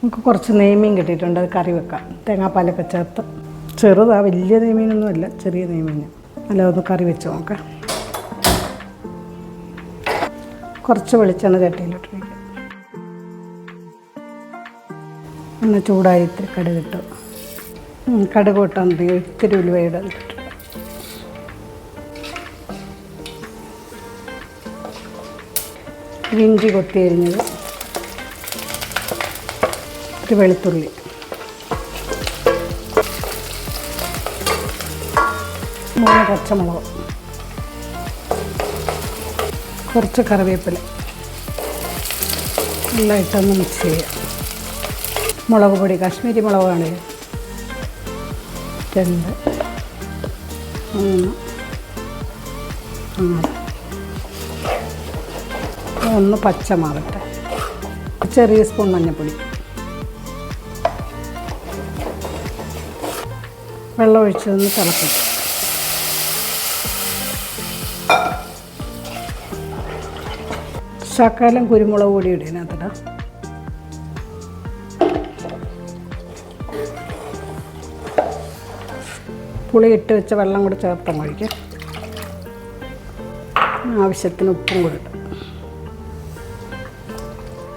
നമുക്ക് കുറച്ച് നെയ്മീൻ കിട്ടിയിട്ടുണ്ട്, അത് കറി വെക്കാം. തേങ്ങാപ്പാലൊക്കെ ചേർത്ത്. ചെറുതാ, വലിയ നെയ്മീനൊന്നുമല്ല, ചെറിയ നെയ്മീൻ. അല്ല, ഒന്ന് കറി വെച്ച് നോക്കാം. കുറച്ച് വെളിച്ചെണ്ണ ചട്ടിയിലിട്ടിരിക്കുക. എണ്ണ ചൂടായി ഇത്തിരി കടുക് ഇട്ടു. കടുക് ഇട്ടാൽ ഇത്തിരി ഉലുവയുടെ ഇട്ടിട്ട് ഇഞ്ചി കൊത്തി അരിഞ്ഞത്, ഇത്തിരി വെളുത്തുള്ളി, 3 പച്ചമുളക്, കുറച്ച് കറിവേപ്പില എല്ലാം ഇട്ടൊന്ന് മിക്സ് ചെയ്യുക. മുളക് പൊടി കാശ്മീരി മുളകാണ്. 2 3 4 1 പച്ചമുളക്, ചെറിയ സ്പൂൺ മഞ്ഞൾപ്പൊടി, വെള്ളം ഒഴിച്ചൊന്ന് തിളപ്പിക്കും. ശകലം കുരുമുളക് പൊടി ഇടും ഇതിനകത്തിടാം. പുളി ഇട്ട് വെച്ച വെള്ളം കൂടി ചേർത്ത് ഒഴിക്കാം. ആവശ്യത്തിന് ഉപ്പും കൂടി ഇടും.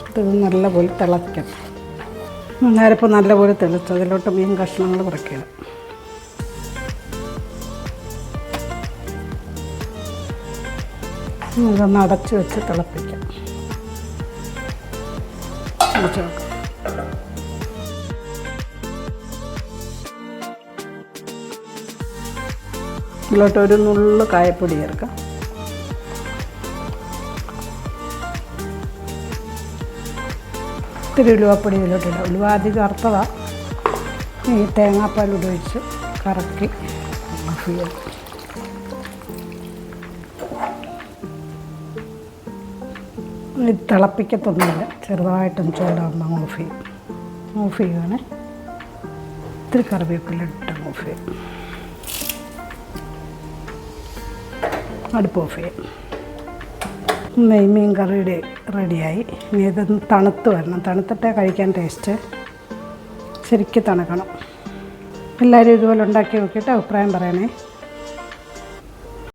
ഇത് നല്ലപോലെ തിളയ്ക്കണം. നേരപ്പോൾ നല്ലപോലെ തിളച്ചു. അതിലോട്ട് മീൻ കഷ്ണങ്ങൾ കുറയ്ക്കണം. ഇതൊന്ന് അടച്ച് വെച്ച് തിളപ്പിക്കാം. അടച്ച് വെക്കാം. ഇതിലോട്ട് ഒരു നുള്ളു കായപ്പൊടി ചേർക്കാം. ഇത്തിരി ഉലുവാപ്പൊടി ഇതിലോട്ടിടാം. ഉലുവ അധികം അറുത്തതാണ്. ഈ തേങ്ങാപ്പാൽ ഉപയോഗിച്ച് കറക്കി ഓഫ് ചെയ്യാം. തിളപ്പിക്കത്തൊന്നുമില്ല, ചെറുതായിട്ടൊന്ന് ചൂടാകുമ്പോൾ ഓഫ് ചെയ്യും. ഓഫ് ചെയ്യുകയാണ്. ഇത്തിരി കറിവേപ്പില ഇട്ട് ഓഫ് ചെയ്യും. അടുപ്പ് ഓഫ് ചെയ്യും. നെയ്മീൻ കറിയുടെ റെഡിയായി. ഇനി ഇതൊന്ന് തണുത്ത് വരണം. തണുത്തിട്ടേ കഴിക്കാൻ ടേസ്റ്റ്. ശരിക്കും തണുക്കണം. എല്ലാവരും ഇതുപോലെ ഉണ്ടാക്കി നോക്കിയിട്ട് അഭിപ്രായം പറയണേ.